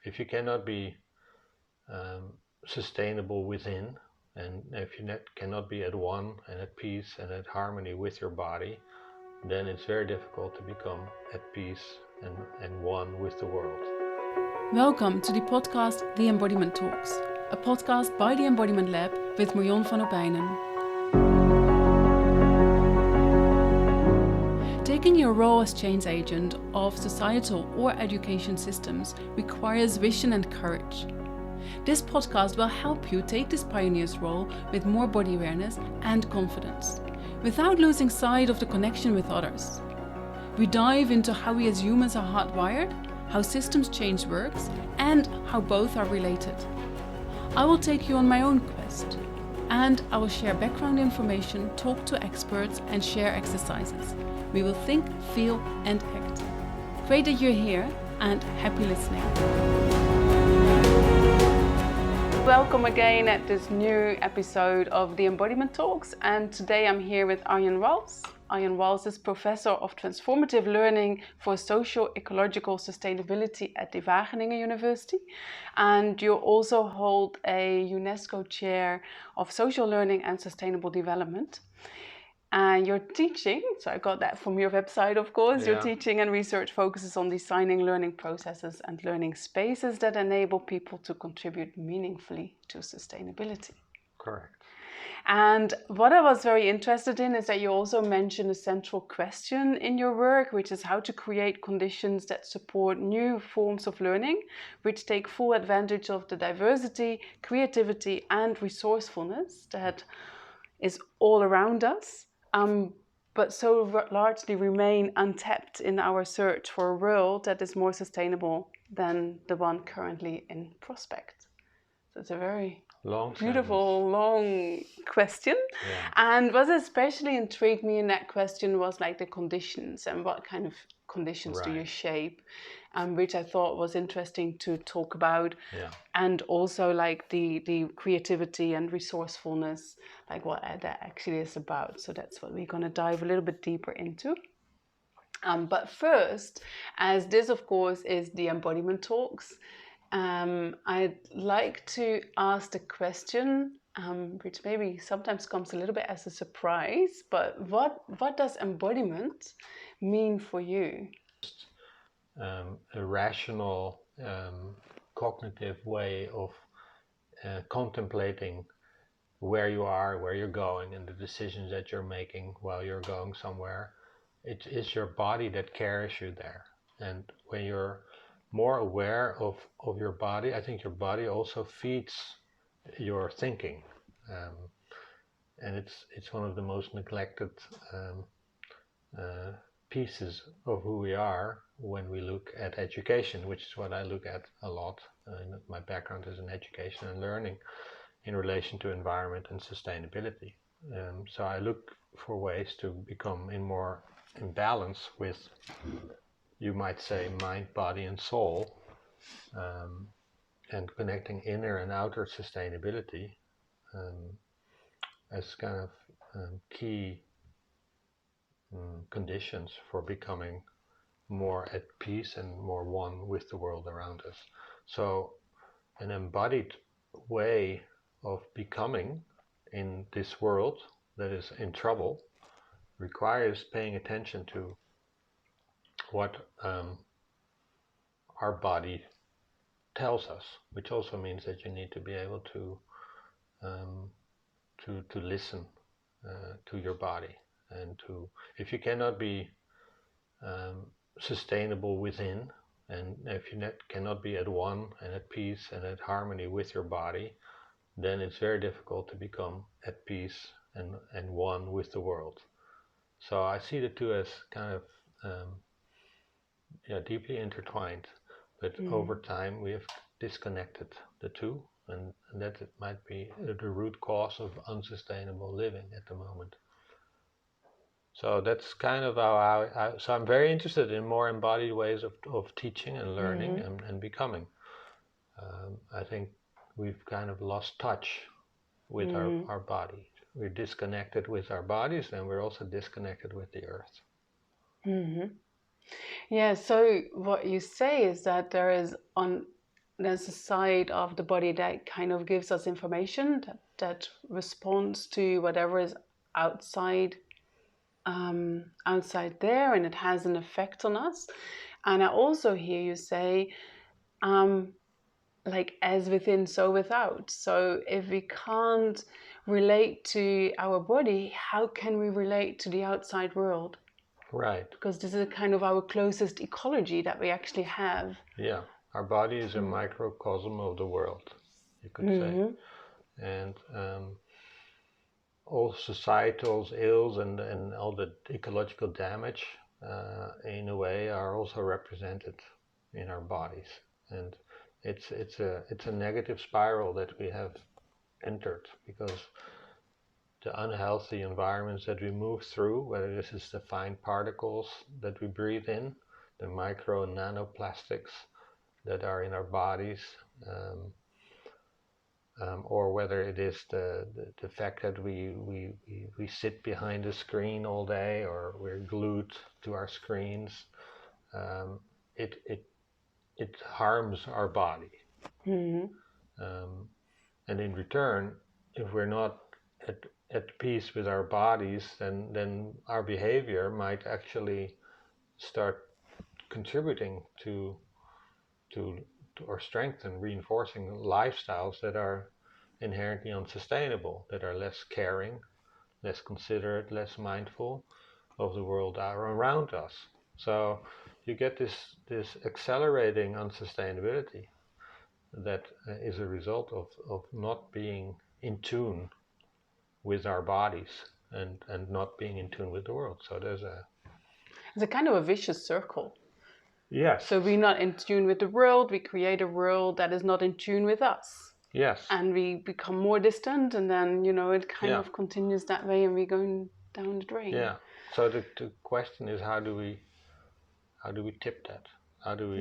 if you cannot be sustainable within, and if you cannot be at one and at peace and at harmony with your body, then it's very difficult to become at peace and one with the world. Welcome to the podcast The Embodiment Talks, a podcast by the Embodiment Lab with Marion van Opijnen. Taking your role as change agent of societal or education systems requires vision and courage. This podcast will help you take this pioneer's role with more body awareness and confidence, without losing sight of the connection with others. We dive into how we as humans are hardwired, how systems change works, and how both are related. I will take you on my own quest, and I will share background information, talk to experts, and share exercises. We will think, feel, and act. Great that you're here, and happy listening. Welcome again at this new episode of the Embodiment Talks, and today I'm here with Arjen Wals. Arjen Wals is Professor of Transformative Learning for Socio-Ecological Sustainability at the Wageningen University, and you also hold a UNESCO Chair of Social Learning and Sustainable Development. And your teaching, so I got that from your website, of course, Your teaching and research focuses on designing learning processes and learning spaces that enable people to contribute meaningfully to sustainability. Correct. And what I was very interested in is that you also mention a central question in your work, which is how to create conditions that support new forms of learning, which take full advantage of the diversity, creativity, and resourcefulness that is all around us. But so largely remain untapped in our search for a world that is more sustainable than the one currently in prospect. So it's a very beautiful, long question. Yeah. And what especially intrigued me in that question was like the conditions and what kind of conditions do you shape, which I thought was interesting to talk about. Yeah. And also like the creativity and resourcefulness, like what that actually is about. So that's what we're going to dive a little bit deeper into. But first, as this of course is the Embodiment Talks, I'd like to ask the question, which maybe sometimes comes a little bit as a surprise, but what does embodiment mean for you? A rational, cognitive way of contemplating where you are, where you're going, and the decisions that you're making while you're going somewhere. It is your body that carries you there. And when you're more aware of your body, I think your body also feeds your thinking. And it's one of the most neglected pieces of who we are when we look at education, which is what I look at a lot. My background is in education and learning in relation to environment and sustainability. So I look for ways to become more in balance with, you might say, mind, body, and soul, and connecting inner and outer sustainability as kind of key conditions for becoming more at peace and more one with the world around us. So an embodied way of becoming in this world that is in trouble requires paying attention to what our body tells us, which also means that you need to be able to listen to your body, and if you cannot be sustainable within, and if you cannot be at one and at peace and at harmony with your body, then it's very difficult to become at peace and one with the world. So I see the two as kind of deeply intertwined, but over time we have disconnected the two, and that it might be the root cause of unsustainable living at the moment. So that's kind of how so I'm very interested in more embodied ways of teaching and learning and becoming. I think we've kind of lost touch with our body. We're disconnected with our bodies, and we're also disconnected with the earth. Mm-hmm. Yeah, so what you say is that there is on there's a side of the body that kind of gives us information that responds to whatever is outside outside there, and it has an effect on us. And I also hear you say, like, as within, so without. So if we can't relate to our body, how can we relate to the outside world? Right. Because this is kind of our closest ecology that we actually have. Yeah. Our body is a microcosm of the world, you could say. And all societal ills and all the ecological damage, in a way, are also represented in our bodies. And it's a negative spiral that we have entered, because the unhealthy environments that we move through, whether this is the fine particles that we breathe in, the micro and nanoplastics that are in our bodies, or whether it is the fact that we sit behind a screen all day, or we're glued to our screens, it harms our body. And in return, if we're not at peace with our bodies, then our behavior might actually start contributing to or strengthen, reinforcing lifestyles that are inherently unsustainable, that are less caring, less considerate, less mindful of the world around us. So you get this accelerating unsustainability that is a result of not being in tune with our bodies, and not being in tune with the world. So It's a kind of a vicious circle. Yes. So we're not in tune with the world, we create a world that is not in tune with us. Yes. And we become more distant, and then, it kind of continues that way, and we're going down the drain. Yeah. So the question is, how do we tip that? How do we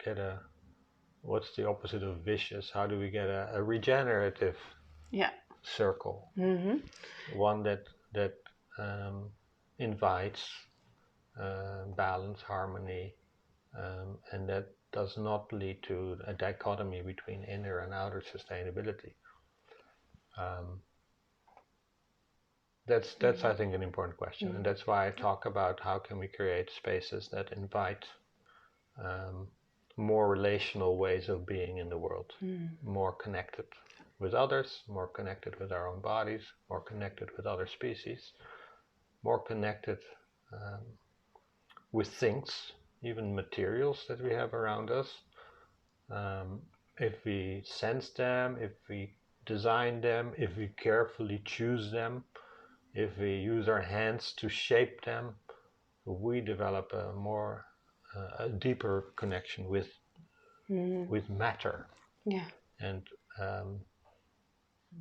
get what's the opposite of vicious? How do we get a regenerative circle? One that invites balance, harmony, and that does not lead to a dichotomy between inner and outer sustainability. That's I think an important question, and that's why I talk about how can we create spaces that invite more relational ways of being in the world, more connected with others, more connected with our own bodies, more connected with other species, more connected with things, even materials that we have around us. If we sense them, if we design them, if we carefully choose them, if we use our hands to shape them, we develop a deeper connection with matter. Yeah. And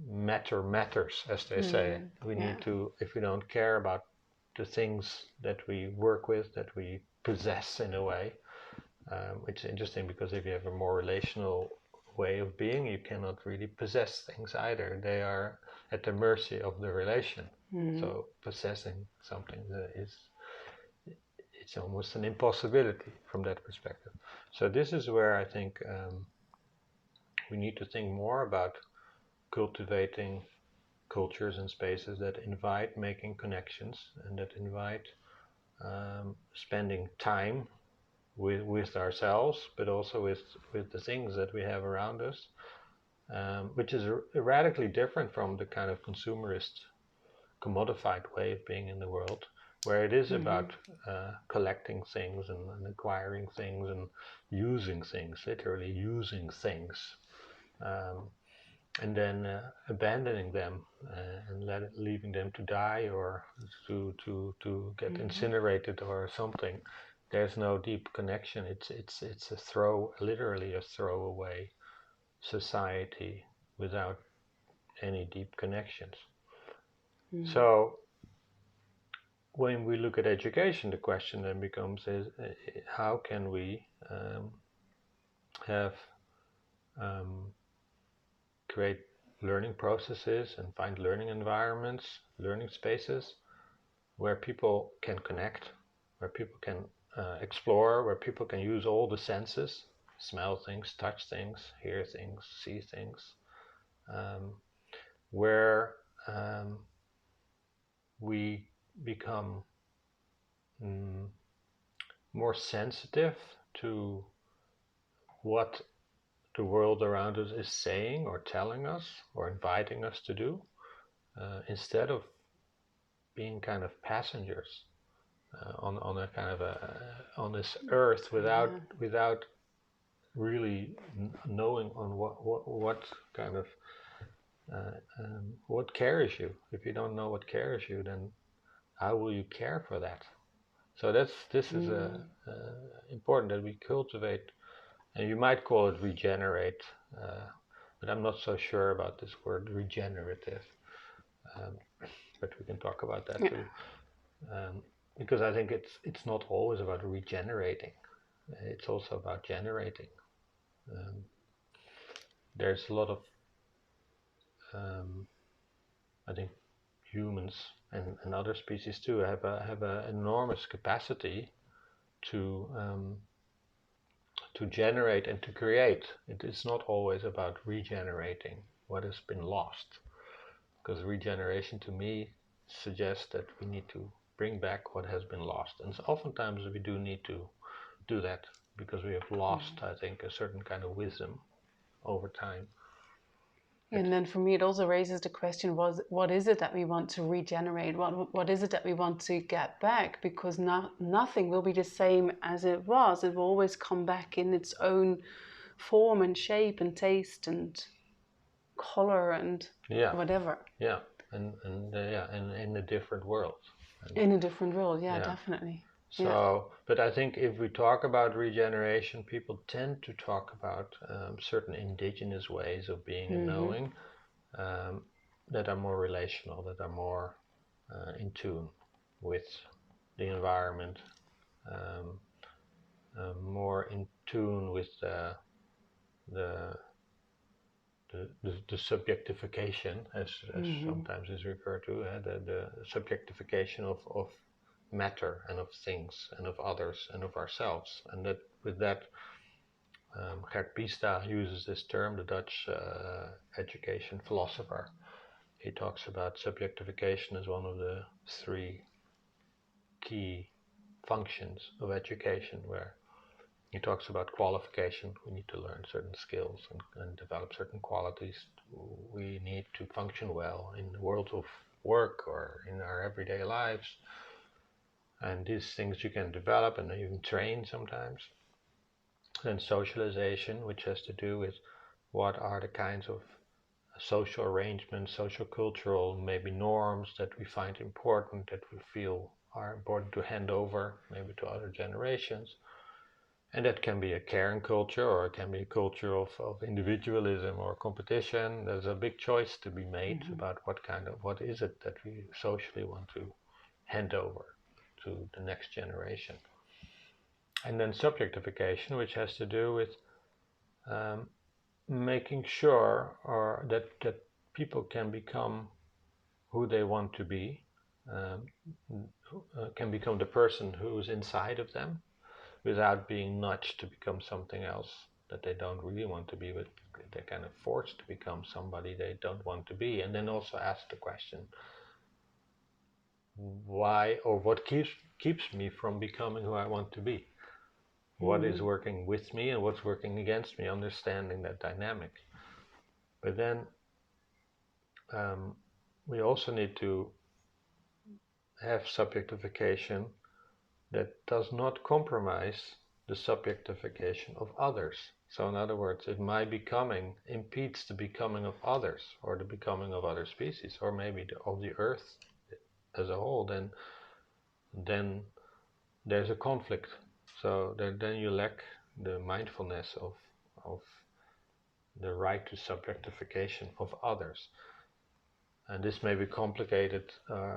matter matters, as they say. We need to, if we don't care about the things that we work with, that we possess in a way. It's interesting, because if you have a more relational way of being, you cannot really possess things either. They are at the mercy of the relation. So possessing something it's almost an impossibility from that perspective. So this is where I think we need to think more about cultivating cultures and spaces that invite making connections, and that invite spending time with ourselves, but also with the things that we have around us, which is radically different from the kind of consumerist, commodified way of being in the world, where it is about collecting things and acquiring things and using things, literally using things, and then abandoning them and leaving them to die, or to get incinerated or something. There's no deep connection. It's literally a throwaway society without any deep connections. So when we look at education, the question then becomes is how can we have create learning processes and find learning environments, learning spaces where people can connect, where people can explore, where people can use all the senses, smell things, touch things, hear things, see things, where we become more sensitive to what the world around us is saying or telling us or inviting us to do, instead of being kind of passengers on a kind of on this earth without really knowing on what kind of what carries you. If you don't know what carries you, then how will you care for that? So this is important that we cultivate, and you might call it regenerate, but I'm not so sure about this word regenerative. But we can talk about that too, because I think it's not always about regenerating. It's also about generating. There's a lot of I think humans and other species too have a enormous capacity to generate and to create. It is not always about regenerating what has been lost, because regeneration to me suggests that we need to bring back what has been lost, and so oftentimes we do need to do that because we have lost, I think, a certain kind of wisdom over time. And then for me, it also raises the question: what is it that we want to regenerate? What is it that we want to get back? Because nothing will be the same as it was. It will always come back in its own form and shape and taste and color and whatever. Yeah, and in a different world. In a different world, definitely. So, but I think if we talk about regeneration, people tend to talk about certain indigenous ways of being and knowing that are more relational, that are more in tune with the environment, more in tune with the subjectification, as sometimes is referred to, the subjectification of matter and of things and of others and of ourselves. And that with that, Gert Pista uses this term, the Dutch education philosopher. He talks about subjectification as one of the three key functions of education, where he talks about qualification. We need to learn certain skills and develop certain qualities. We need to function well in the world of work or in our everyday lives. And these things you can develop and even train sometimes. Then socialization, which has to do with what are the kinds of social arrangements, social cultural maybe norms that we find important, that we feel are important to hand over maybe to other generations. And that can be a caring culture, or it can be a culture of individualism or competition. There's a big choice to be made about what is it that we socially want to hand over to the next generation. And then subjectification, which has to do with making sure that people can become who they want to be, can become the person who is inside of them, without being nudged to become something else that they don't really want to be, but they're kind of forced to become somebody they don't want to be. And then also ask the question, why or what keeps me from becoming who I want to be? What is working with me and what's working against me? Understanding that dynamic. But then we also need to have subjectification that does not compromise the subjectification of others. So in other words, if my becoming impedes the becoming of others, or the becoming of other species, or maybe of the earth as a whole, then there's a conflict. So then you lack the mindfulness of the right to subjectification of others. And this may be complicated,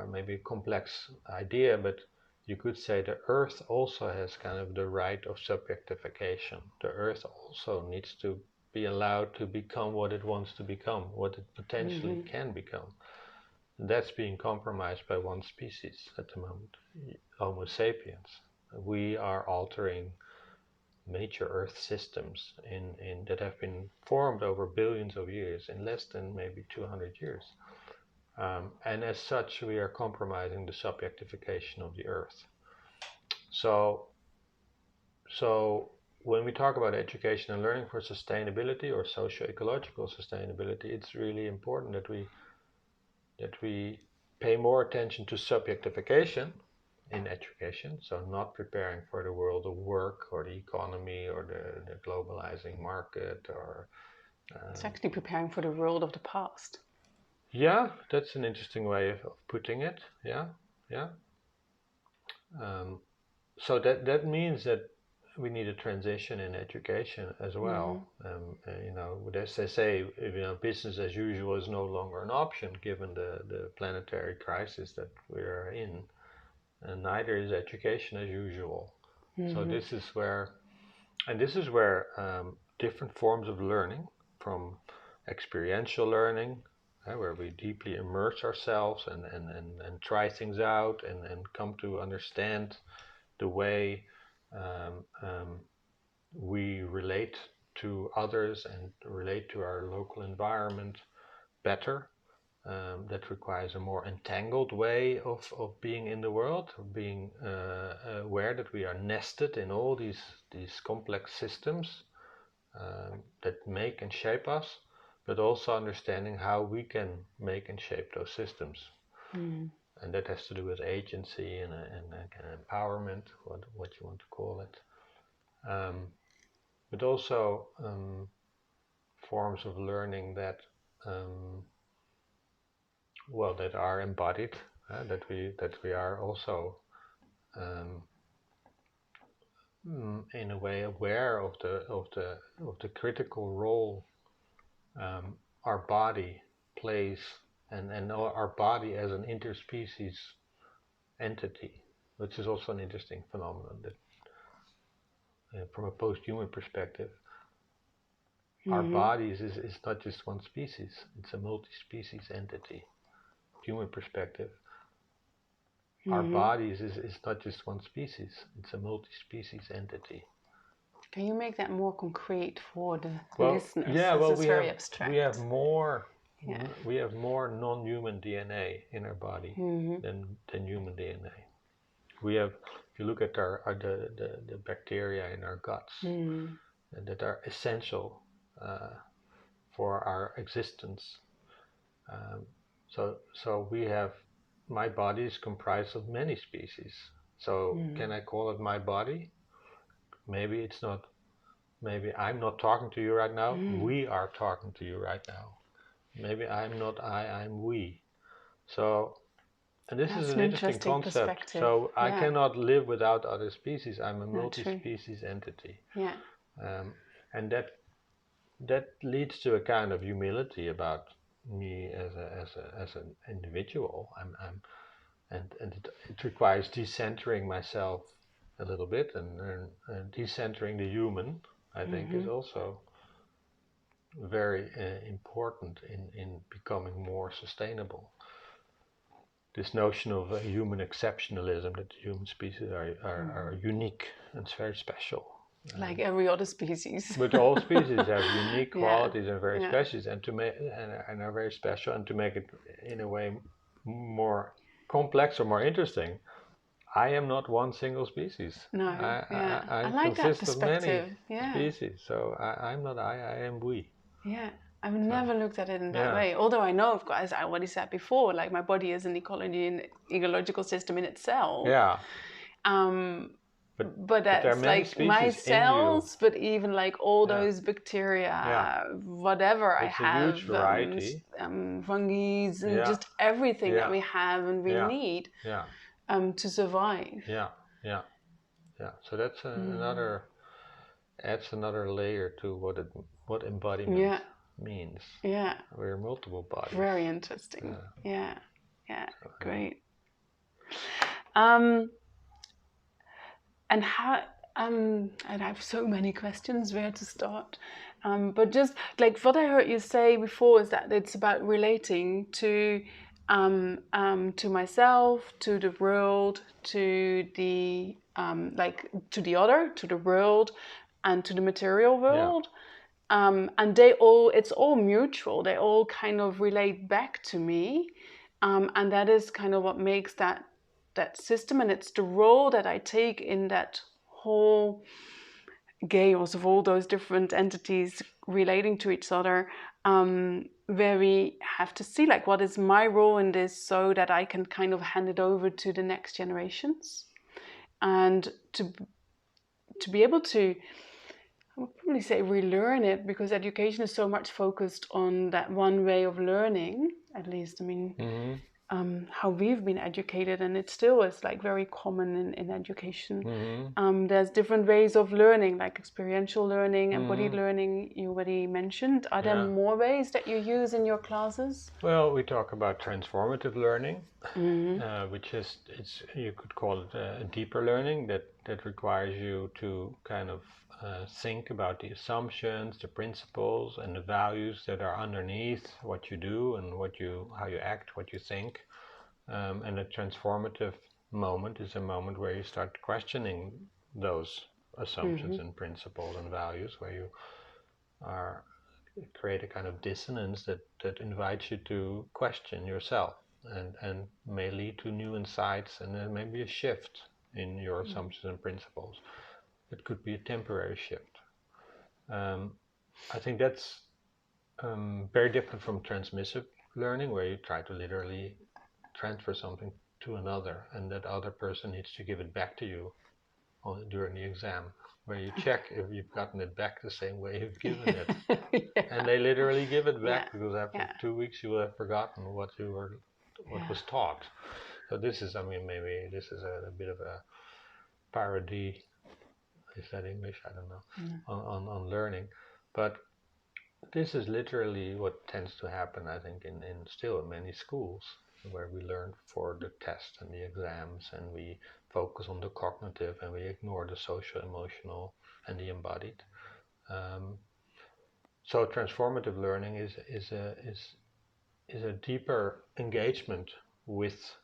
maybe a complex idea, but you could say the earth also has kind of the right of subjectification. The earth also needs to be allowed to become what it wants to become, what it potentially can become. And that's being compromised by one species at the moment, Homo sapiens. We are altering major Earth systems in that have been formed over billions of years in less than maybe 200 years. And as such, we are compromising the subjectification of the Earth. So when we talk about education and learning for sustainability or socio-ecological sustainability, it's really important that we pay more attention to subjectification in education, so not preparing for the world of work or the economy or the globalizing market or it's actually preparing for the world of the past. Yeah, that's an interesting way of putting it. Yeah. So that means that we need a transition in education as well. As they say, business as usual is no longer an option given the planetary crisis that we are in, and neither is education as usual. So this is where different forms of learning, from experiential learning, where we deeply immerse ourselves and try things out and come to understand the way we relate to others and relate to our local environment better. That requires a more entangled way of being in the world, of being aware that we are nested in all these complex systems that make and shape us, but also understanding how we can make and shape those systems. And that has to do with agency and empowerment, what you want to call it. But also forms of learning that that are embodied, that we are also in a way aware of the critical role our body plays, and our body as an interspecies entity, which is also an interesting phenomenon that from a post-human perspective, our bodies is not just one species, it's a multi-species entity. Human perspective, our bodies is not just one species, it's a multi-species entity. Can you make that more concrete for the listeners? Yeah, it's very abstract. We have more non-human DNA in our body than human DNA. We have, if you look at the bacteria in our guts that are essential for our existence. So we have, my body is comprised of many species. So can I call it my body? Maybe it's not. Maybe I'm not talking to you right now. We are talking to you right now. Maybe I'm not I, I'm we. So, and this is an interesting concept. So I cannot live without other species. I'm a multi-species entity. Yeah. And that leads to a kind of humility about me as an individual. And it requires decentering myself a little bit, and decentering the human, I think, is also very important in becoming more sustainable. This notion of human exceptionalism, that the human species are unique and very special. Like every other species. But all species have unique qualities and very special, and are very special. And to make it in a way more complex or more interesting, I am not one single species. No, I like that consist of many Yeah. species. So I'm not I am we. Yeah, I've never looked at it in that way. Although I know, of course, as I already said before, like my body is an ecological system in itself. Yeah. But that's like my cells, but even like all those bacteria, whatever it's I have, a huge variety. fungi, and just everything that we have and we need to survive. Yeah. So that's adds another layer to what embodiment means. Yeah. We're multiple bodies. Very interesting. Yeah. Great. And how and I have so many questions where to start. But just like what I heard you say before is that it's about relating to myself, to the world, to the to the other, to the world, and to the material world. And it's all mutual. They all kind of relate back to me. And that is kind of what makes that system, and it's the role that I take in that whole chaos of all those different entities relating to each other, where we have to see like what is my role in this, so that I can kind of hand it over to the next generations, and to be able to, I would probably say, relearn it, because education is so much focused on that one way of learning, at least, I mean, how we've been educated, and it still is like very common in education. There's different ways of learning, like experiential learning, embodied learning, you already mentioned. Are there more ways that you use in your classes? Well, we talk about transformative learning, which is, you could call it a deeper learning that requires you to kind of think about the assumptions, the principles, and the values that are underneath what you do and how you act, what you think. And a transformative moment is a moment where you start questioning those assumptions and principles and values, where you create a kind of dissonance that invites you to question yourself, and may lead to new insights, and then maybe a shift in your assumptions and principles. It could be a temporary shift. I think that's very different from transmissive learning, where you try to literally transfer something to another, and that other person needs to give it back to you during the exam, where you check if you've gotten it back the same way you've given it. And they literally give it back, because after 2 weeks you will have forgotten what was taught. So this is, I mean, maybe this is a bit of a parody, is that English? I don't know, on learning. But this is literally what tends to happen, I think, in still in many schools, where we learn for the test and the exams, and we focus on the cognitive, and we ignore the social, emotional, and the embodied. So transformative learning is a deeper engagement with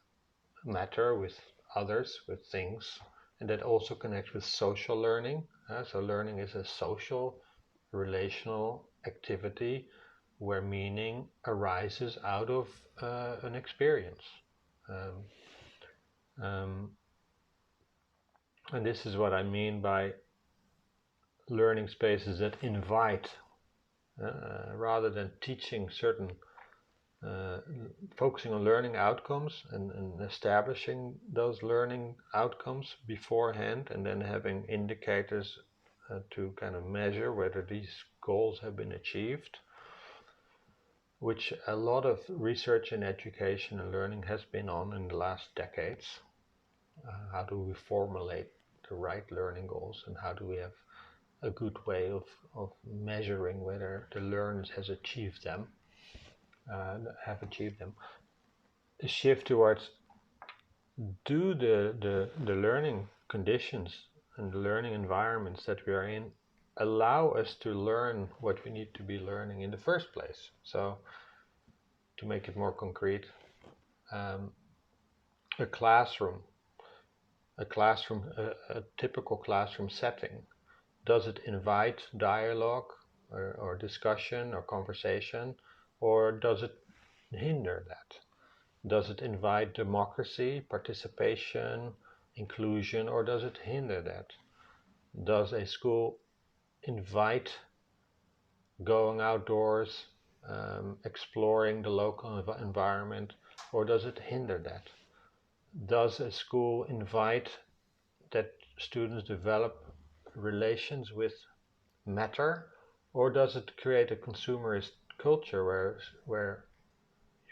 matter, with others, with things, and that also connects with social learning. So learning is a social, relational activity where meaning arises out of an experience. And this is what I mean by learning spaces that invite, rather than teaching certain, focusing on learning outcomes and establishing those learning outcomes beforehand, and then having indicators to kind of measure whether these goals have been achieved, which a lot of research in education and learning has been on in the last decades. How do we formulate the right learning goals, and how do we have a good way of measuring whether the learners have achieved them. The shift towards, do the learning conditions and the learning environments that we are in allow us to learn what we need to be learning in the first place. So to make it more concrete, a typical classroom setting, does it invite dialogue or discussion or conversation, or does it hinder that? Does it invite democracy, participation, inclusion, or does it hinder that? Does a school invite going outdoors, exploring the local environment, or does it hinder that? Does a school invite that students develop relations with matter, or does it create a consumerist culture where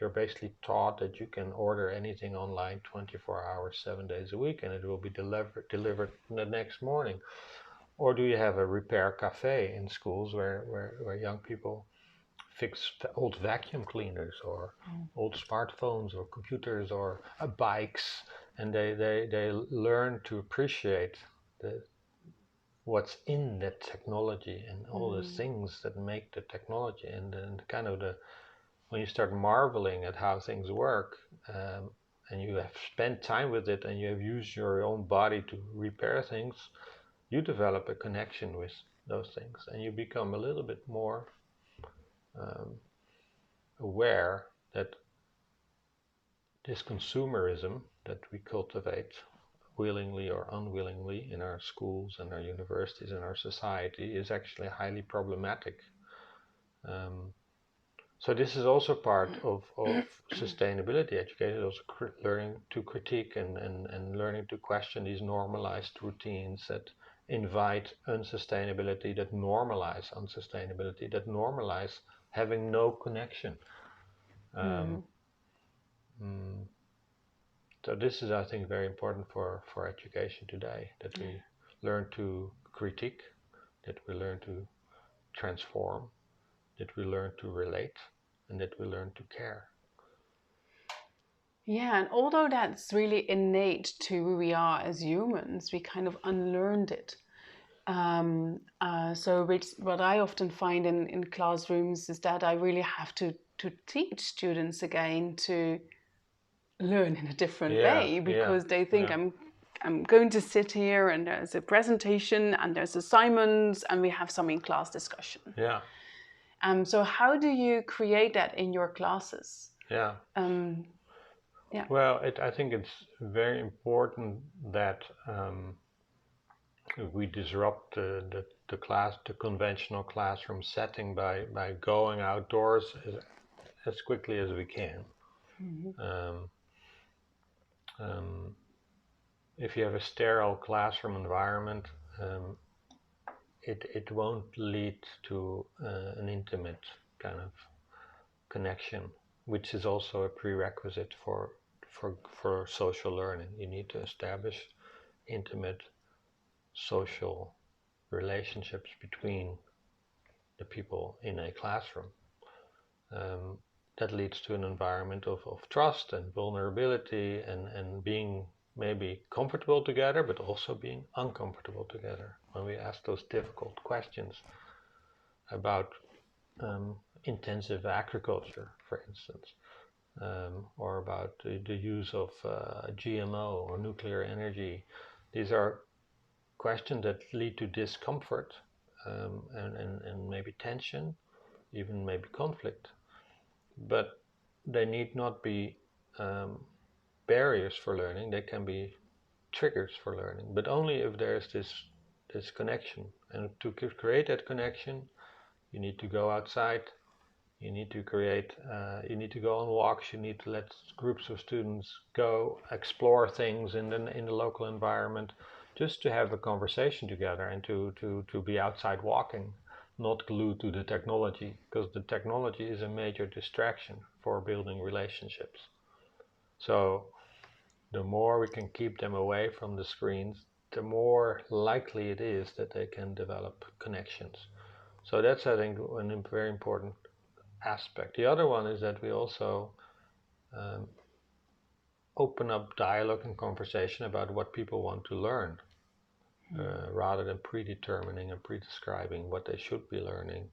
you're basically taught that you can order anything online 24 hours, 7 days a week, and it will be delivered the next morning? Or do you have a repair cafe in schools where young people fix old vacuum cleaners or old smartphones or computers or bikes, and they learn to appreciate what's in that technology and all the things that make the technology, and then kind of when you start marveling at how things work, and you have spent time with it, and you have used your own body to repair things, you develop a connection those things, and you become a little bit more aware that this consumerism that we cultivate willingly or unwillingly in our schools and our universities and our society is actually highly problematic. So this is also part of sustainability education, also learning to critique and learning to question these normalized routines that invite unsustainability, that normalize unsustainability, that normalize having no connection. So this is, I think, very important for education today, that we learn to critique, that we learn to transform, that we learn to relate, and that we learn to care. Yeah, and although that's really innate to who we are as humans, we kind of unlearned it. So what I often find in classrooms is that I really have to teach students again to learn in a different way, because they think I'm going to sit here and there's a presentation and there's assignments and we have some in-class discussion. Yeah. So how do you create that in your classes? Yeah. Yeah. Well, I think it's very important that we disrupt the conventional classroom setting by going outdoors as quickly as we can. If you have a sterile classroom environment, it won't lead to an intimate kind of connection, which is also a prerequisite for social learning. You need to establish intimate social relationships between the people in a classroom. That leads to an environment of trust and vulnerability and being maybe comfortable together, but also being uncomfortable together. When we ask those difficult questions about intensive agriculture, for instance, or about the use of GMO or nuclear energy, these are questions that lead to discomfort and maybe tension, even maybe conflict. But they need not be barriers for learning. They can be triggers for learning, but only if there's this connection. And to create that connection, you need to go outside. You need to create. You need to go on walks. You need to let groups of students go explore things in the local environment, just to have a conversation together and to be outside walking, not glued to the technology, because the technology is a major distraction for building relationships. So the more we can keep them away from the screens, the more likely it is that they can develop connections. So that's, I think, a very important aspect. The other one is that we also open up dialogue and conversation about what people want to learn. Rather than predetermining and prescribing what they should be learning,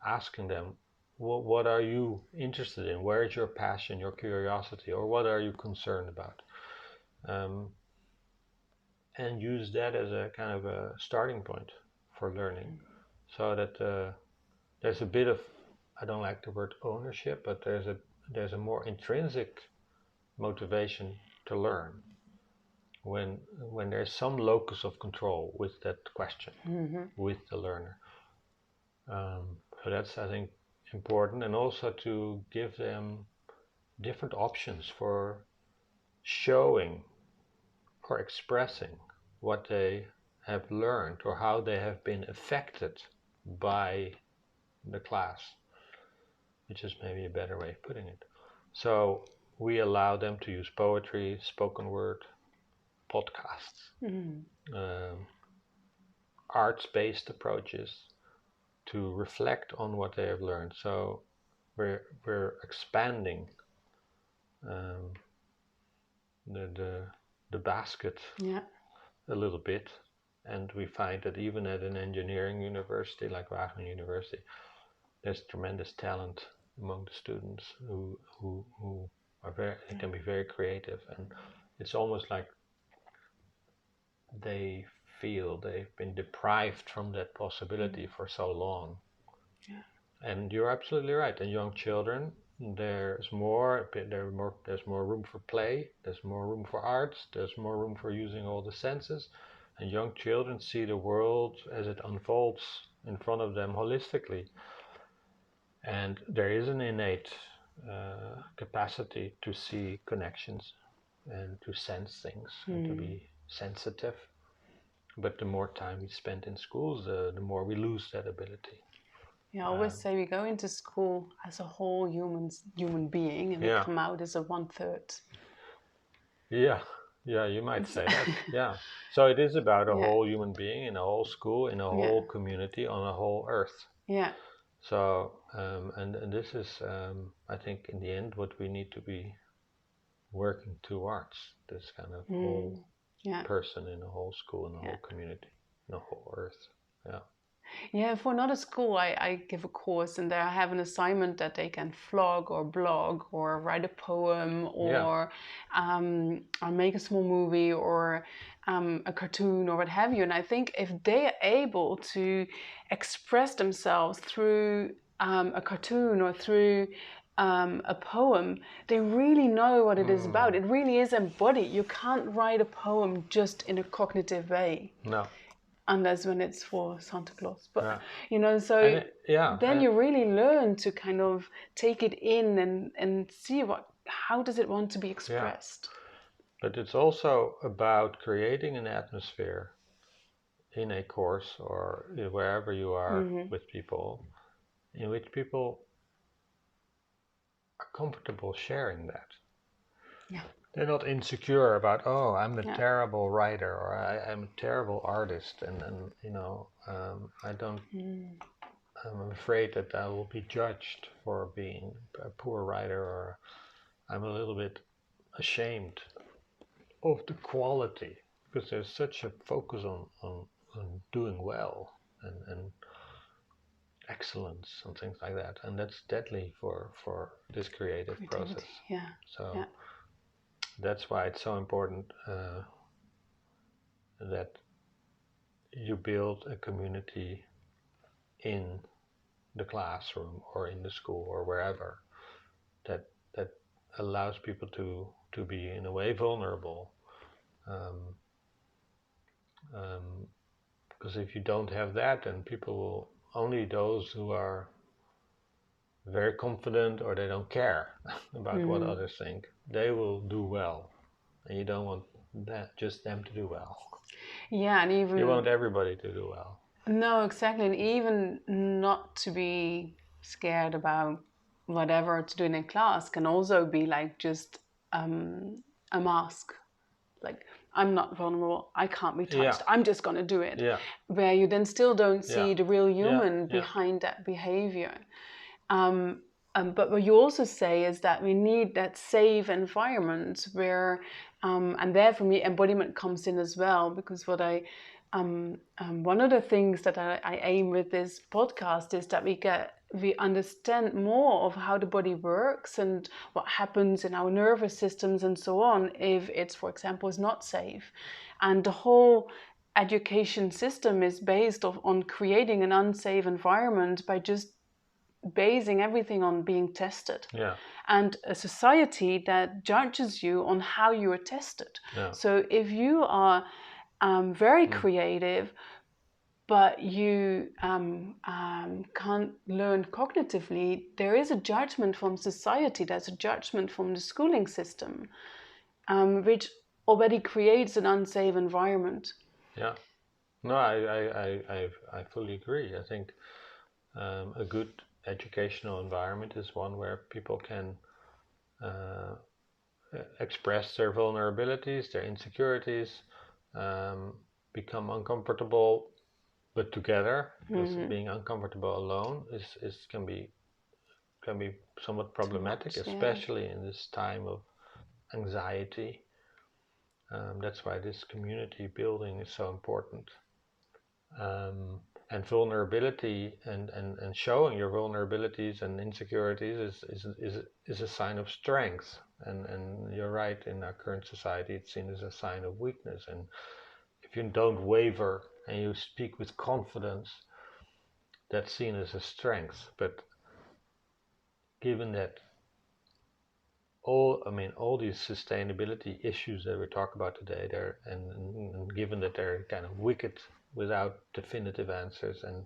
asking them, what are you interested in? Where is your passion, your curiosity, or what are you concerned about? And use that as a kind of a starting point for learning, so that there's a bit of, I don't like the word ownership, but there's a more intrinsic motivation to learn when there's some locus of control with that question, with the learner. So that's, I think, important, and also to give them different options for showing or expressing what they have learned or how they have been affected by the class, which is maybe a better way of putting it. So we allow them to use poetry, spoken word, podcasts, arts-based approaches to reflect on what they have learned. So we're expanding the basket a little bit, and we find that even at an engineering university like Wageningen University, there's tremendous talent among the students who are they can be very creative, and it's almost like they feel they've been deprived from that possibility for so long. Yeah. And you're absolutely right. And young children, there's more room for play, there's more room for arts, there's more room for using all the senses. And young children see the world as it unfolds in front of them holistically. And there is an innate capacity to see connections and to sense things and to be sensitive. But the more time we spend in schools, the more we lose that ability. Yeah, I always say we go into school as a whole human being, and we come out as a 1/3. Yeah, you might say that. Yeah. So it is about a whole human being in a whole school, in a whole community, on a whole earth. Yeah. So, and this is, I think, in the end, what we need to be working towards, this kind of whole person in a whole school, in a whole community, in a whole earth. Yeah. Yeah, for another school, I give a course, and there I have an assignment that they can vlog or blog or write a poem or make a small movie or a cartoon or what have you. And I think if they are able to express themselves through a cartoon or through a poem, they really know what it is about. It really is embodied. You can't write a poem just in a cognitive way. No. Unless when it's for Santa Claus, but so then you really learn to kind of take it in and see how does it want to be expressed. But it's also about creating an atmosphere in a course or wherever you are with people, in which people are comfortable sharing that. Yeah. They're not insecure about, oh, I'm a terrible writer or I'm a terrible artist, and I don't. I'm afraid that I will be judged for being a poor writer, or I'm a little bit ashamed of the quality, because there's such a focus on doing well and excellence and things like that, and that's deadly for this creative process. Yeah. So that's why it's so important that you build a community in the classroom or in the school or wherever that allows people to be in a way vulnerable. Because if you don't have that, then people will, only those who are very confident or they don't care about what others think, they will do well, and you don't want that just them to do well. Yeah, and even you want everybody to do well. No, exactly, and even not to be scared about whatever to do in class can also be like just a mask. Like, I'm not vulnerable, I can't be touched, I'm just going to do it. Where you then still don't see the real human behind that behavior. But what you also say is that we need that safe environment where, and there for me, embodiment comes in as well, because what one of the things that I aim with this podcast is that we understand more of how the body works and what happens in our nervous systems and so on if it's, for example, is not safe. And the whole education system is based on creating an unsafe environment by just basing everything on being tested. And a society that judges you on how you are tested. So if you are very creative, but you can't learn cognitively, there is a judgment from society, there's a judgment from the schooling system, which already creates an unsafe environment. Yeah. No, I fully agree. I think a good educational environment is one where people can express their vulnerabilities, their insecurities, become uncomfortable, but together. Because being uncomfortable alone can be somewhat problematic, especially in this time of anxiety. That's why this community building is so important. And vulnerability and showing your vulnerabilities and insecurities is a sign of strength. And you're right, in our current society it's seen as a sign of weakness. And if you don't waver and you speak with confidence, that's seen as a strength. But given that all these sustainability issues that we talk about today, and given that they're kind of wicked without definitive answers, and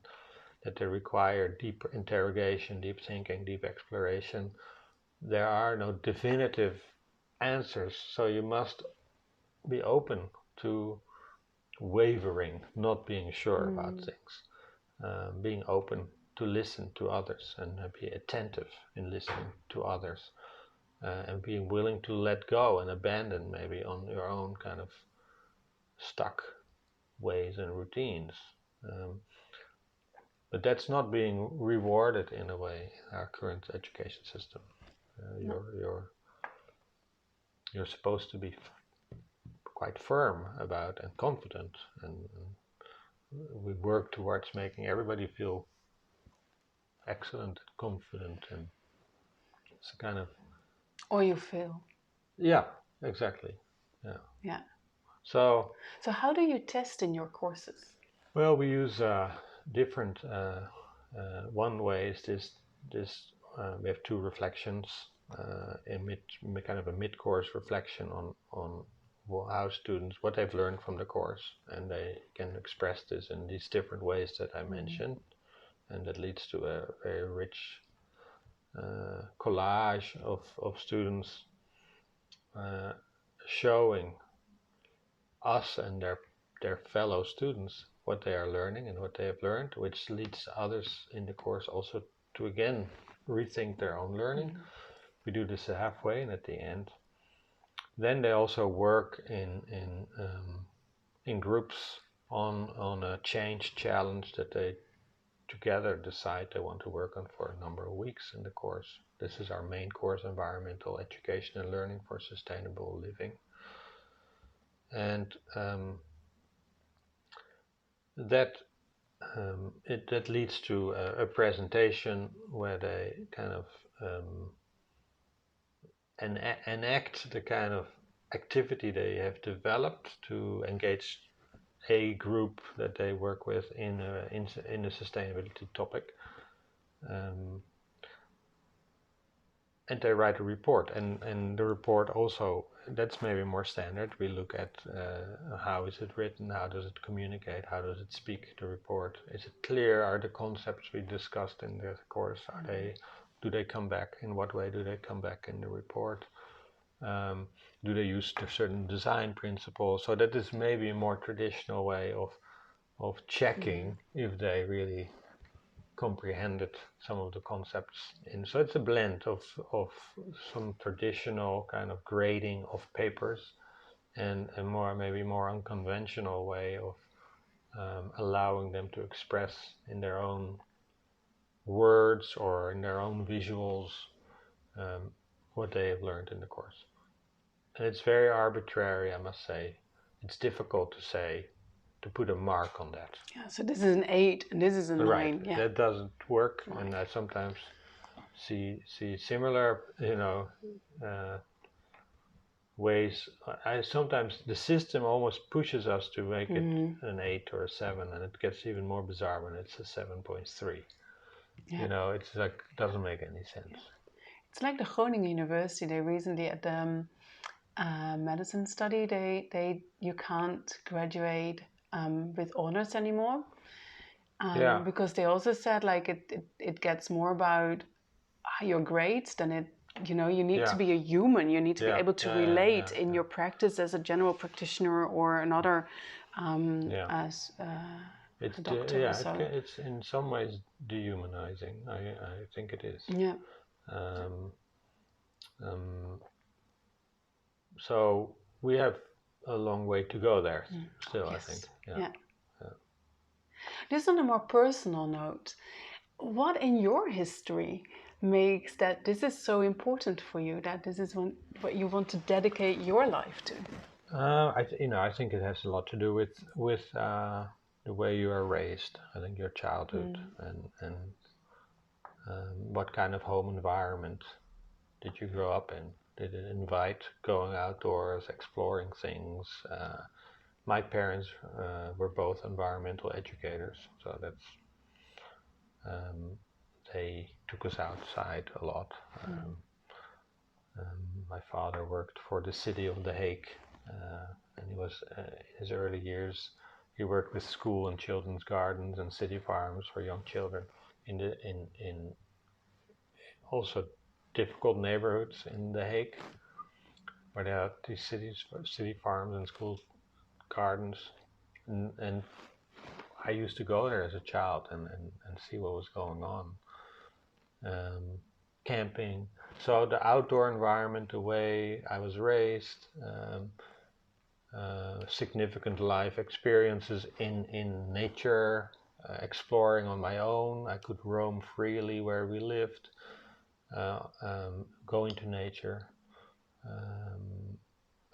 that they require deep interrogation, deep thinking, deep exploration, there are no definitive answers. So you must be open to wavering, not being sure about things, being open to listen to others and be attentive in listening to others, and being willing to let go and abandon maybe on your own kind of stuck ways and routines. But that's not being rewarded in a way in our current education system. No. You're supposed to be quite firm about and confident, and we work towards making everybody feel excellent, confident, and it's a kind of. Or you feel. Yeah, exactly. Yeah. Yeah. So how do you test in your courses? Well, we use different. One way is this. We have two reflections. Kind of a mid-course reflection on how students, what they've learned from the course, and they can express this in these different ways that I mentioned, and that leads to a very rich collage of students showing us and their fellow students what they are learning and what they have learned, which leads others in the course also to again rethink their own learning. We do this halfway and at the end. Then they also work in groups on a change challenge that they together decide they want to work on for a number of weeks in the course. This is our main course, Environmental Education and Learning for Sustainable Living. And that leads to a presentation where they kind of enact the kind of activity they have developed to engage a group that they work with in a sustainability topic, and they write a report, and the report also, that's maybe more standard. We look at how is it written, how does it communicate, how does it speak, the report. Is it clear? Are the concepts we discussed in the course, do they come back? In what way do they come back in the report? Do they use certain design principles? So that is maybe a more traditional way of checking if they really comprehended some of the concepts in. So it's a blend of some traditional kind of grading of papers and a maybe more unconventional way of allowing them to express in their own words or in their own visuals what they have learned in the course. And it's very arbitrary, I must say. It's difficult to say, to put a mark on that. Yeah, so this is an 8 and this is a 9. Right, yeah. that doesn't work, and I sometimes see similar, ways. Sometimes the system almost pushes us to make it an 8 or a 7, and it gets even more bizarre when it's a 7.3. Yeah. It's like doesn't make any sense. Yeah. It's like the Groningen University. They recently at the medicine study, you can't graduate with honors anymore. Because they also said like it gets more about your grades than it. You need to be a human. You need to be able to relate in your practice as a general practitioner or another as a doctor. It's in some ways dehumanizing. I think it is. Yeah. So we have a long way to go there still, yes. I think. Yeah. Just on a more personal note, what in your history makes that this is so important for you, that this is what you want to dedicate your life to? I think it has a lot to do with the way you are raised. I think your childhood and what kind of home environment did you grow up in? Did it invite going outdoors, exploring things? my parents were both environmental educators, so that's they took us outside a lot. My father worked for the city of The Hague, and he was in his early years. He worked with school and children's gardens and city farms for young children in also difficult neighborhoods in The Hague, where there are these city farms and school gardens, and I used to go there as a child and see what was going on. Camping. So the outdoor environment, the way I was raised, significant life experiences in nature, exploring on my own. I could roam freely where we lived, go into nature.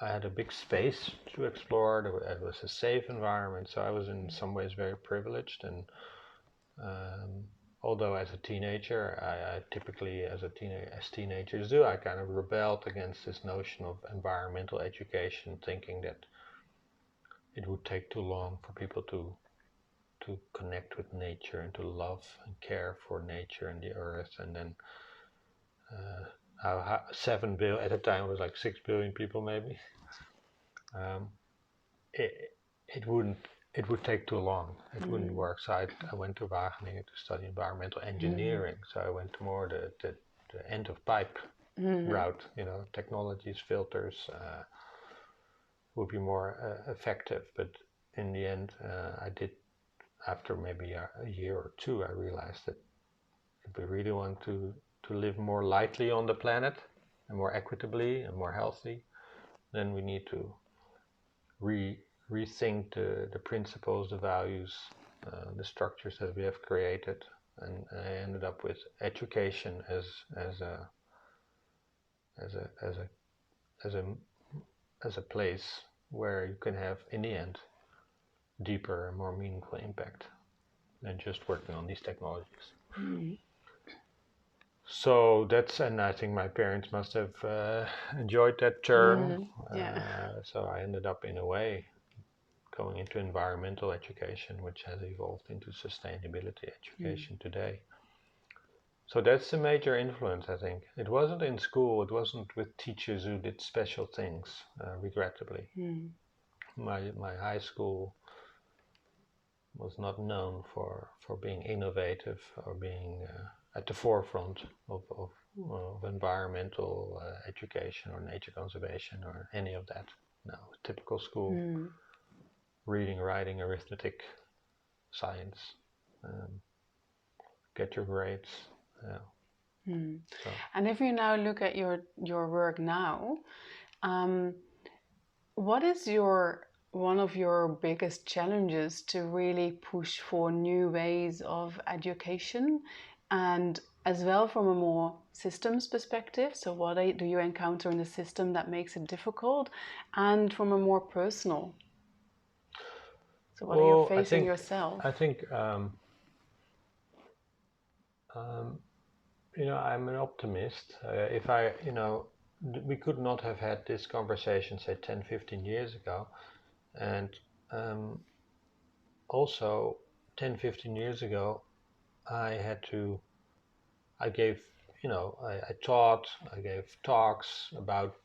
I had a big space to explore. It was a safe environment, so I was in some ways very privileged. And although as a teenager, I typically, as teenagers do, I kind of rebelled against this notion of environmental education, thinking that it would take too long for people to connect with nature and to love and care for nature and the earth. And then how 7 billion, at the time it was like 6 billion people maybe. It would take too long. It wouldn't work. So I went to Wageningen to study environmental engineering. So I went to more the end of pipe route. You know, technologies, filters would be more effective. But in the end, I did. After maybe a year or two, I realized that if we really want to live more lightly on the planet and more equitably and more healthy, then we need to rethink the principles, the values, the structures that we have created, and I ended up with education as a place where you can have, in the end, deeper and more meaningful impact than just working on these technologies. So and I think my parents must have enjoyed that turn. So I ended up, in a way, going into environmental education, which has evolved into sustainability education today. So that's a major influence, I think. It wasn't in school, it wasn't with teachers who did special things, regrettably. My high school was not known for being innovative or being at the forefront of environmental education or nature conservation or any of that. No, typical school. Reading, writing, arithmetic, science, get your grades. So. And if you now look at your work now, what is one of your biggest challenges to really push for new ways of education, and as well from a more systems perspective? So what do you encounter in the system that makes it difficult, and from a more personal? So what are you facing yourself? I think I'm an optimist. We could not have had this conversation, say, 10, 15 years ago. And also 10, 15 years ago, I taught, I gave talks about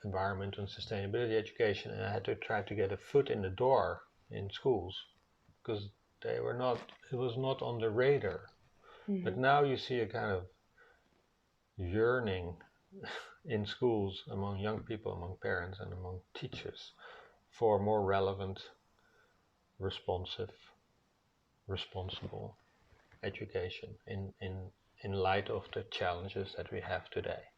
environment and sustainability education, and I had to try to get a foot in the door in schools because it was not on the radar. But now you see a kind of yearning in schools, among young people, among parents, and among teachers for more relevant, responsive, responsible education in light of the challenges that we have today.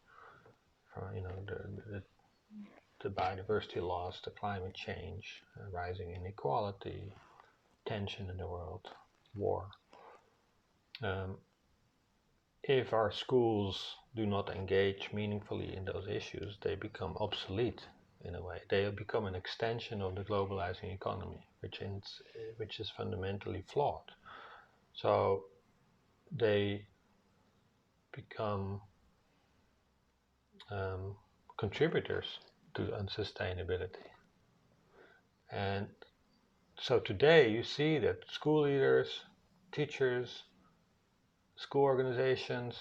The biodiversity loss, the climate change, rising inequality, tension in the world, war. If our schools do not engage meaningfully in those issues, they become obsolete in a way. They become an extension of the globalizing economy, which is fundamentally flawed. So they become contributors to unsustainability. And so today you see that school leaders, teachers, school organizations,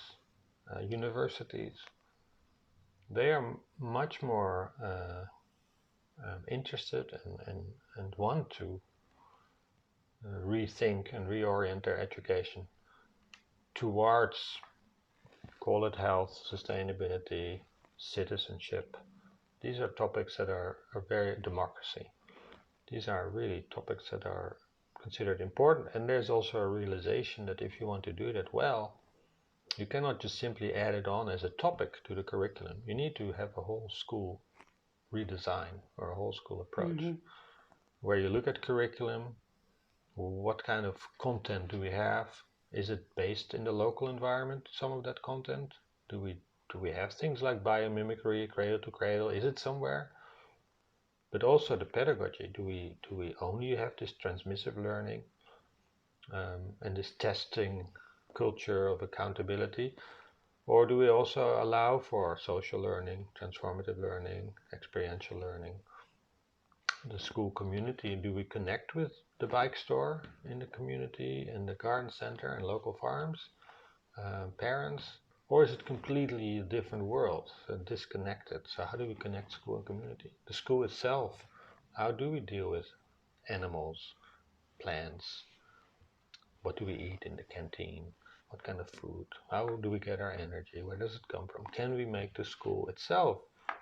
universities, they are much more interested and want to rethink and reorient their education towards, call it health, sustainability, citizenship. These are topics that are very democracy. These are really topics that are considered important. And there's also a realization that if you want to do that well, you cannot just simply add it on as a topic to the curriculum. You need to have a whole school redesign or a whole school approach where you look at curriculum, what kind of content do we have? Is it based in the local environment, some of that content? Do we have things like biomimicry, cradle to cradle? Is it somewhere? But also the pedagogy. Do we only have this transmissive learning and this testing culture of accountability? Or do we also allow for social learning, transformative learning, experiential learning? The school community, do we connect with the bike store in the community and the garden center and local farms, parents, or is it completely a different world, disconnected? So how do we connect school and community? The school itself, how do we deal with animals, plants? What do we eat in the canteen? What kind of food? How do we get our energy? Where does it come from? Can we make the school itself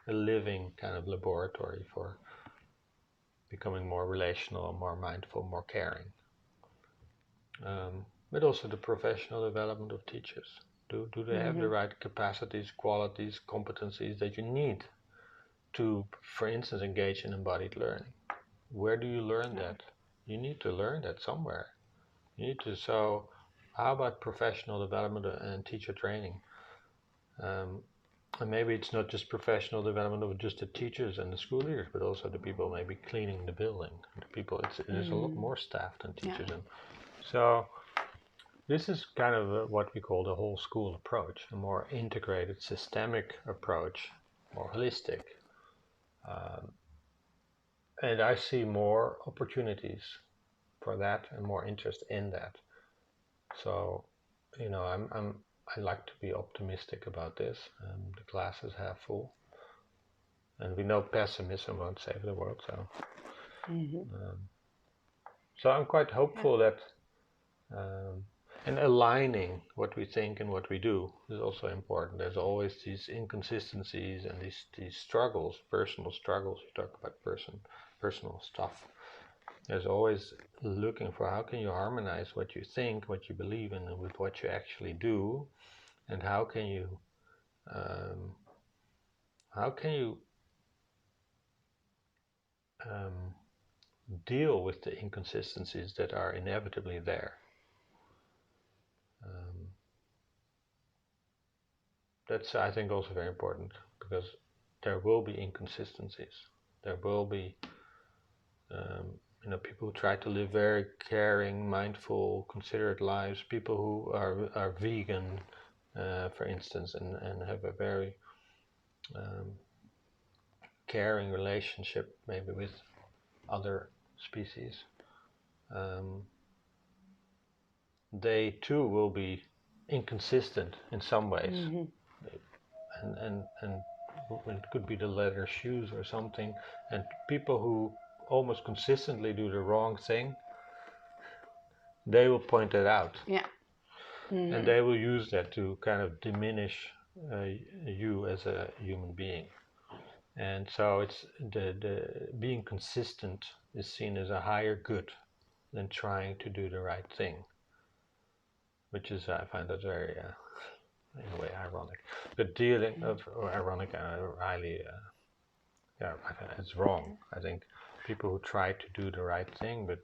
a living kind of laboratory for becoming more relational, more mindful, more caring? But also the professional development of teachers. Do they have the right capacities, qualities, competencies that you need to, for instance, engage in embodied learning? Where do you learn that? You need to learn that somewhere. You need to. So how about professional development and teacher training? And maybe it's not just professional development of just the teachers and the school leaders, but also the people maybe cleaning the building. The people, there's a lot more staff than teachers. And so this is kind of what we call the whole school approach, a more integrated, systemic approach, more holistic. And I see more opportunities for that and more interest in that. So, I like to be optimistic about this. The glass is half full, and we know pessimism won't save the world. So, so I'm quite hopeful that, and aligning what we think and what we do is also important. There's always these inconsistencies and these struggles, personal struggles. You talk about personal stuff. There's always looking for how can you harmonize what you think, what you believe in, with what you actually do, and how can you deal with the inconsistencies that are inevitably there. That's, I think, also very important, because there will be inconsistencies. There will be people who try to live very caring, mindful, considerate lives, people who are vegan, for instance, and have a very caring relationship maybe with other species. They too will be inconsistent in some ways. And it could be the leather shoes or something, and people who almost consistently do the wrong thing, they will point it out. And they will use that to kind of diminish you as a human being. And so it's the being consistent is seen as a higher good than trying to do the right thing, which is, I find that very in a way ironic. But dealing of, or ironic, highly it's wrong. I think people who try to do the right thing, but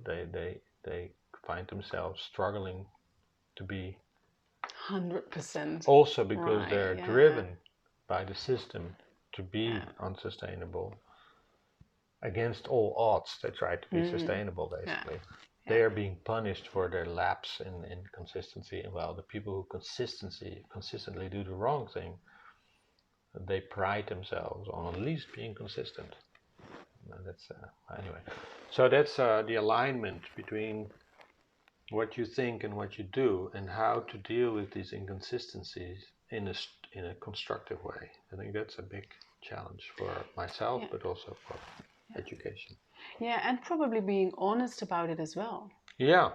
they find themselves struggling to be 100%. Also because they're driven by the system to be unsustainable. Against all odds, they try to be sustainable, basically. They are being punished for their lapse in consistency. And while the people who consistently do the wrong thing, they pride themselves on at least being consistent. That's anyway. So that's the alignment between what you think and what you do, and how to deal with these inconsistencies in a constructive way. I think that's a big challenge for myself, Yeah. but also for education. Yeah, and probably being honest about it as well. Yeah,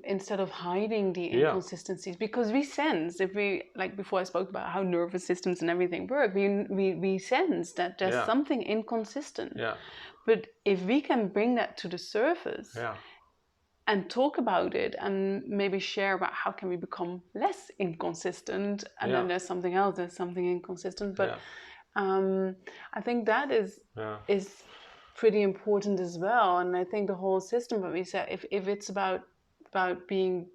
Instead of hiding the yeah, inconsistencies, because we sense, if we, like before I spoke about how nervous systems and everything work, we sense that there's yeah, something inconsistent. yeah, But if we can bring that to the surface yeah, and talk about it and maybe share about how can we become less inconsistent, and yeah, then there's something else, there's something inconsistent. But yeah, I think that yeah, is pretty important as well. And I think the whole system, what we said, if it's about being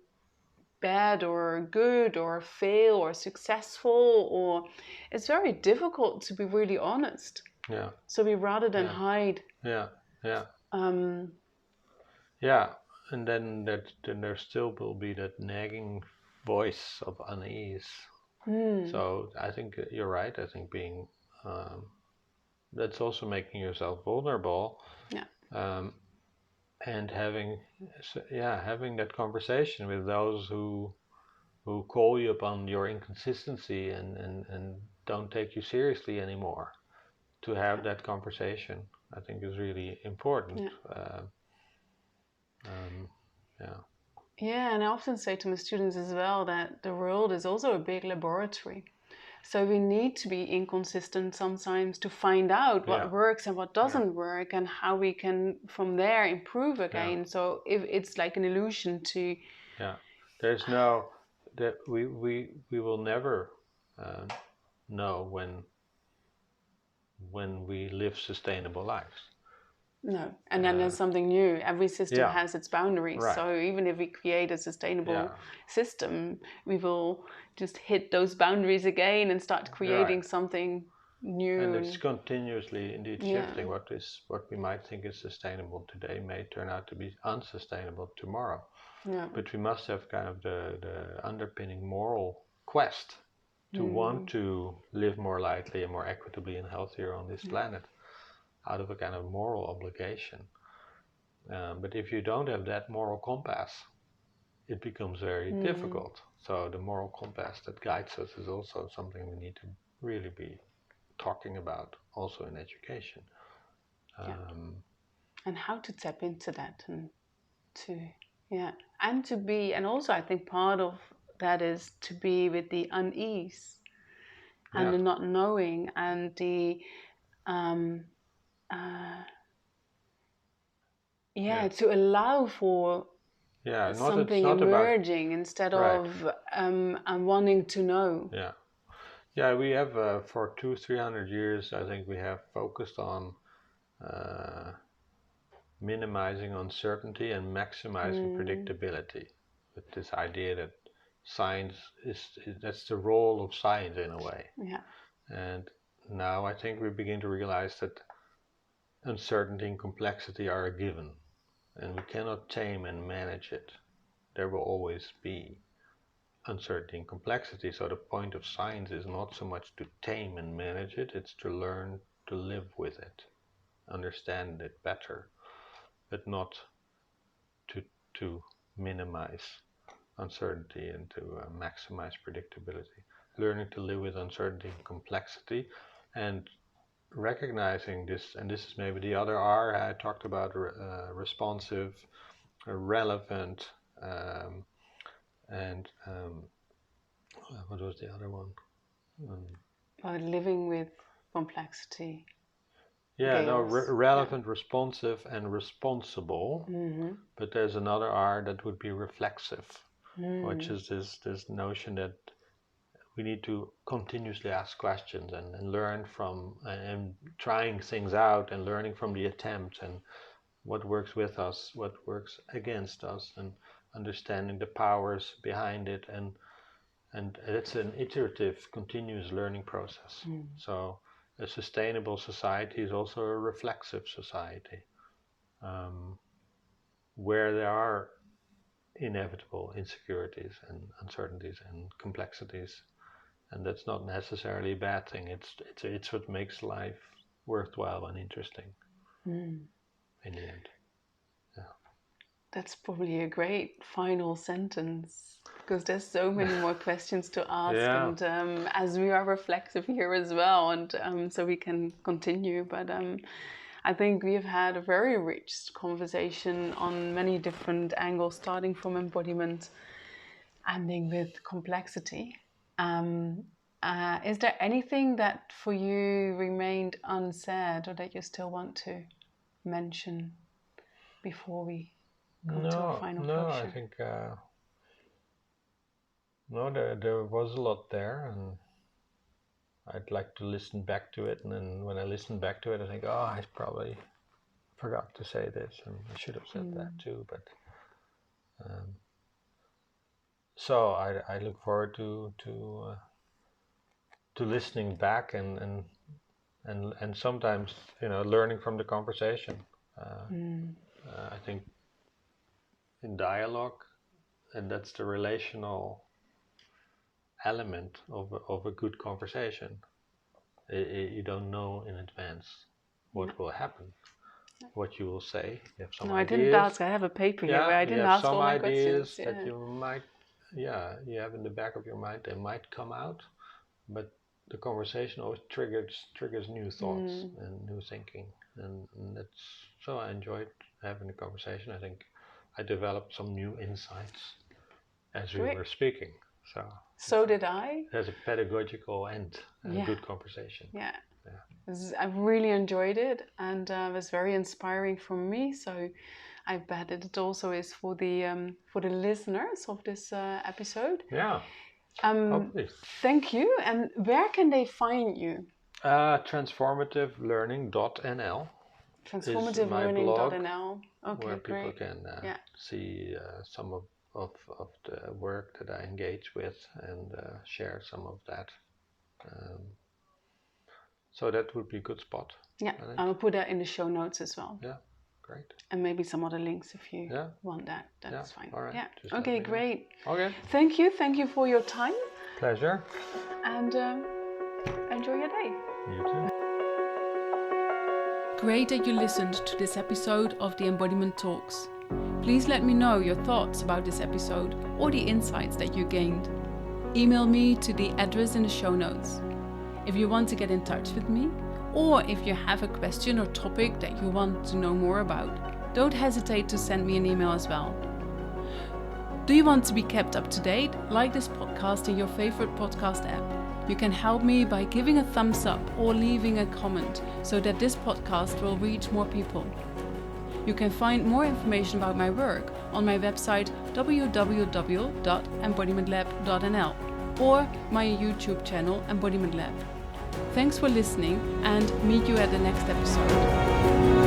bad or good or fail or successful, or it's very difficult to be really honest. yeah, So we rather than yeah, hide. yeah, yeah, Um, yeah. And then there still will be that nagging voice of unease. So I think you're right. I think being that's also making yourself vulnerable, yeah, um, and having that conversation with those who call you upon your inconsistency and don't take you seriously anymore. To have that conversation, I think, is really important. yeah. Um, yeah, Yeah, and I often say to my students as well that the world is also a big laboratory. So we need to be inconsistent sometimes to find out yeah, what works and what yeah, doesn't work, and how we can from there improve yeah, again. So if it's like an illusion to, yeah. There's no that we will never uh, know when we live sustainable lives. no, and then Uh, there's something new. Every system yeah, has its boundaries. right. So even if we create a Yeah, sustainable system, we will just hit those boundaries again and start right. creating something And new. it's continuously indeed Yeah, shifting. What we might think is sustainable today may turn out to be unsustainable tomorrow. yeah, But we must have kind of the underpinning moral quest to want mm, to live more lightly and more equitably and healthier on this yeah, planet out of a kind of moral obligation. But if you don't have that moral compass, it becomes very mm, difficult. So the moral compass that guides us is also something we need to really be talking about also in education. yeah. Um, And how to tap into that, and to, yeah, and to be, and also I think part of that is to be with the unease and yeah, the not knowing, and the um uh yeah, yeah, to allow for yeah. Not it's something not about emerging instead right. of wanting to know. Yeah, yeah. We have for 200-300 years, I think we have focused on uh, minimizing uncertainty and maximizing Mm, predictability. With this idea that science is that's the role of science in a way. yeah, And now I think we begin to realize that uncertainty and complexity are a given, and we cannot tame and manage it. There will always be uncertainty and complexity. So the point of science is not so much to tame and manage it, it's to learn to live with it, understand it better, but not to, to minimize uncertainty and to maximize predictability. Learning to live with uncertainty and complexity, and recognizing this, and this is maybe the other R I talked about, responsive, relevant, um, and what was the other one? Um, but living with complexity, yeah, no, Gales, yeah, relevant, responsive, and responsible. mm-hmm. But there's another R that would be reflexive, which Mm, is this notion that we need to continuously ask questions and learn from and trying things out and learning from the attempts and what works with us, what works against us, and understanding the powers behind it, and it's an iterative, continuous learning process. mm, So a sustainable society is also a reflexive society, um, where there are inevitable insecurities and uncertainties and complexities, and that's not necessarily a bad thing. It's what makes life worthwhile and interesting. in the end. Yeah. That's probably a great final sentence, because there's so many more questions to ask, Yeah. and as we are reflective here as well, and so we can continue. But I think we've had a very rich conversation on many different angles, starting from embodiment, ending with complexity. Is there anything that for you remained unsaid, or that you still want to mention before we come to a final closure? I think there was a lot there, and I'd like to listen back to it. And then when I listen back to it, I think, oh, I probably forgot to say this, and I should have said that too. But so I look forward to listening back and sometimes learning from the conversation. I think in dialogue, and that's the relational element of a good conversation. You don't know in advance what will happen, what you will say. You have some ideas. I didn't ask. I have a paper here where I didn't ask all my questions. You have some ideas that you might, you have in the back of your mind. They might come out, but the conversation always triggers new thoughts and new thinking, and that's so I enjoyed having the conversation. I think I developed some new insights as we were speaking. So did I. There's a pedagogical end and a good conversation. Yeah. I've really enjoyed it, and it was very inspiring for me. So I bet it also is for the listeners of this episode. Yeah. Hopefully. Thank you. And where can they find you? Transformativelearning.nl. Transformativelearning.nl. Okay, where great. people can see some of the work that I engage with and share some of that. So that would be a good spot. Yeah, I'll put that in the show notes as well. Yeah, great. And maybe some other links if you want that. That's fine. All right. Yeah. Okay, great. Okay. Thank you for your time. Pleasure. And enjoy your day. You too. Great that you listened to this episode of the Embodiment Talks. Please let me know your thoughts about this episode or the insights that you gained. Email me to the address in the show notes. If you want to get in touch with me, or if you have a question or topic that you want to know more about, don't hesitate to send me an email as well. Do you want to be kept up to date? Like this podcast in your favorite podcast app. You can help me by giving a thumbs up or leaving a comment so that this podcast will reach more people. You can find more information about my work on my website www.embodimentlab.nl or my YouTube channel Embodiment Lab. Thanks for listening, and meet you at the next episode.